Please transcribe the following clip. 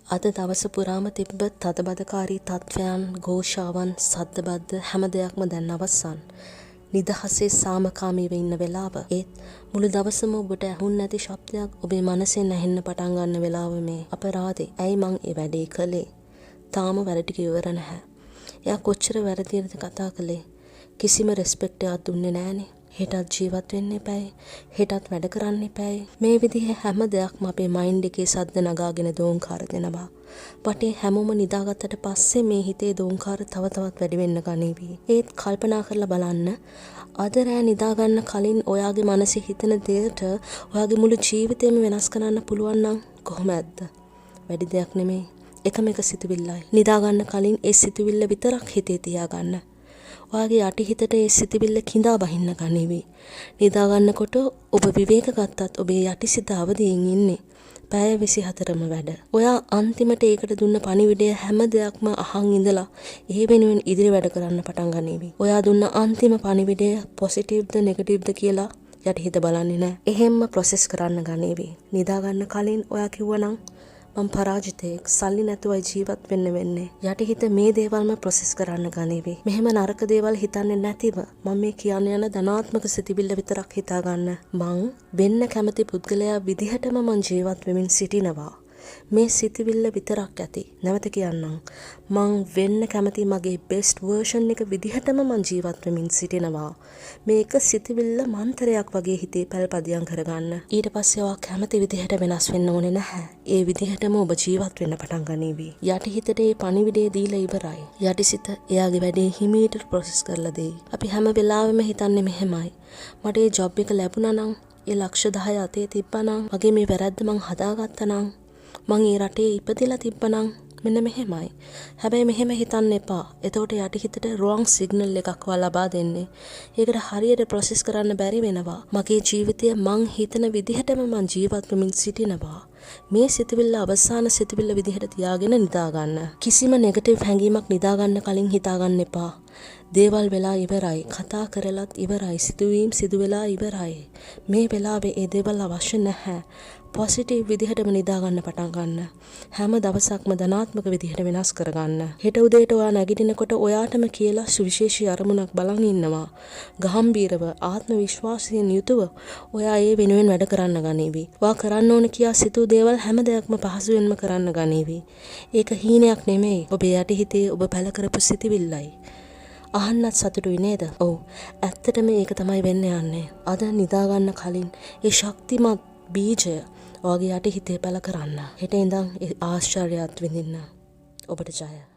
අද දවස පුරාම තිබ්බ තදබදකාරී තත්ත්වයන්, ഘോഷාවන්, සද්දබද්ද හැම දෙයක්ම දැන් අවසන්. නිදහසේ සාමකාමීව ඉන්න වෙලාව. ඒත් මුළු දවසම ඔබට ඇහුන්නේ නැති ශබ්දයක් ඔබේ මනසෙන් ඇහෙන්න පටන් ගන්න වෙලාව මේ. අපරාධේ. ඇයි මං ඒ වැඩේ කළේ? තාම වැඩ ටික ඉවර නැහැ. එයා කොච්චර වැරදිද කතා කළේ? කිසිම රෙස්පෙක්ට් එකක් දුන්නේ නැහනේ. හෙටත් ජීවත් වෙන්න එපායි. හෙටත් වැඩ කරන්න එපායි. මේ විදිහේ හැම දෙයක්ම අපේ මයින්ඩ් එකේ සද්ද නගාගෙන දෝංකාර දෙනවා. වටේ හැමෝම නිදාගත්තට පස්සේ මේ හිතේ දෝංකාර තව තවත් වැඩි වෙන්න ගනීවි. ඒත් කල්පනා කරලා බලන්න, අද රෑ නිදා ගන්න කලින් ඔයාගේ මනසේ හිතෙන දෙයට ඔයාගේ මුළු ජීවිතේම වෙනස් කරන්න පුළුවන් නම් කොහොමද? වැඩි දෙයක් නෙමෙයි. එකම එක සිතුවිල්ලයි. නිදා ගන්න කලින් ඒ සිතුවිල්ල විතරක් හිතේ තියාගන්න. ඔයාගේ යටිහිතට ඒ සිතුවිල්ල කිඳා බහින්න ගනිවි. නිදා ගන්නකොට ඔබ විවේක ගත්තත් ඔබේ යටිසිත අවදියෙන් ඉන්නේ. පැය 24ම වැඩ. ඔයා අන්තිමට ඒකට දුන්න පණිවිඩය හැම දෙයක්ම අහන් ඉඳලා ඒ වෙනුවෙන් ඉදිරි වැඩ කරන්න පටන් ගනිවි. ඔයා දුන්න අන්තිම පණිවිඩය පොසිටිව්ද නෙගටිව්ද කියලා යටිහිත බලන්නේ නැහැ. එහෙම්ම ප්‍රොසෙස් කරන්න ගනිවි. නිදා ගන්න කලින් ඔයා කිව්වනම් මම පරාජිතයෙක්, සල්ලි නැතුවයි ජීවත් වෙන්න වෙන්නේ. යටිහිත මේ දේවල්ම ප්‍රොසෙස් කරන්න ගනිවි. මෙහෙම නරක දේවල් හිතන්නේ නැතිව මම මේ කියන්න යන ධනාත්මක සිතිවිල්ල විතරක් හිතාගන්න. මං වෙන්න කැමති පුද්ගලයා විදිහටම මං ජීවත් වෙමින් සිටිනවා. මේ සිතිවිල්ල විතරක් ඇති. නැවත කියන්නම්. මං වෙන්න කැමති මගේ බෙස්ට් වර්ෂන් එක විදිහටම මං ජීවත් වෙමින් සිටිනවා. මේක සිතිවිල්ල මන්තරයක් වගේ හිතේ පැල්පදියම් කරගන්න. ඊට පස්සේ ඔයා කැමති විදිහට වෙනස් වෙන්න ඕනේ නැහැ. ඒ විදිහටම ඔබ ජීවත් වෙන්න පටන් ගනිවි. යටිහිතට මේ පණිවිඩය දීලා ඉවරයි. යටිසිත එයාගේ වැඩේ හිමීට ප්‍රොසෙස් කරලා දෙයි. අපි හැම වෙලාවෙම හිතන්නේ මෙහෙමයි. මට මේ ජොබ් එක ලැබුණා නම්, ඒ ලක්ෂ 10 අතේ තිබ්බා නම්, මගේ මේ වැරද්ද මං හදාගත්තා නම්, මං ඒ රටේ ඉපදිලා තිබ්බනම් මෙන්න මෙහෙමයි. හැබැයි මෙහෙම හිතන්න එපා. එතකොට යටිහිතට wrong signal එකක් ලබා දෙන්නේ. ඒකට හරියට process කරන්න බැරි වෙනවා. මගේ ජීවිතය මං හිතන විදිහටම මං ජීවත් වෙමින් සිටිනවා. මේ සිතුවිල්ල අවසාන සිතුවිල්ල විදිහට තියාගෙන නිදා ගන්න. කිසිම නෙගටිව් හැඟීමක් නිදා ගන්න කලින් හිතා ගන්න එපා. දේවල් වෙලා ඉවරයි. කතා කරලත් ඉවරයි. සිදුවීම් සිදු වෙලා ඉවරයි. මේ වෙලාවේ ඒ දේවල් අවශ්‍ය නැහැ. පොසිටිව් විදිහටම නිදා ගන්න පටන් ගන්න. හැම දවසක්ම ධනාත්මක විදිහට වෙනස් කරගන්න. හෙට උදේට ඔයා නැගිටිනකොට ඔයාටම කියලා සුවිශේෂී අරමුණක් බලන් ඉන්නවා. ගහම්බීරව ආත්ම විශ්වාසයෙන් යුතුව ඔයා ඒ වෙනුවෙන් වැඩ කරන්න ගනීවි. ඔයා කරන්න ඕන කියා සිතූ දේවල් හැම දෙයක්ම පහසුවෙන්ම කරන්න ගනීවි. ඒක හීනයක් නෙමෙයි. ඔබේ යටිහිතේ ඔබ පැල කරපු සිතිවිල්ලයි. අහන්නත් සතුටුයි නේද? ඔව්. ඇත්තටම ඒක තමයි වෙන්න යන්නේ. අද නිදා ගන්න කලින් ඒ ශක්තිමත් බීජය ඔයාගේ යටිහිතේ පැල කරන්න. හෙට ඉඳන් ආශ්චර්යයත් විඳින්න. ඔබට ජය.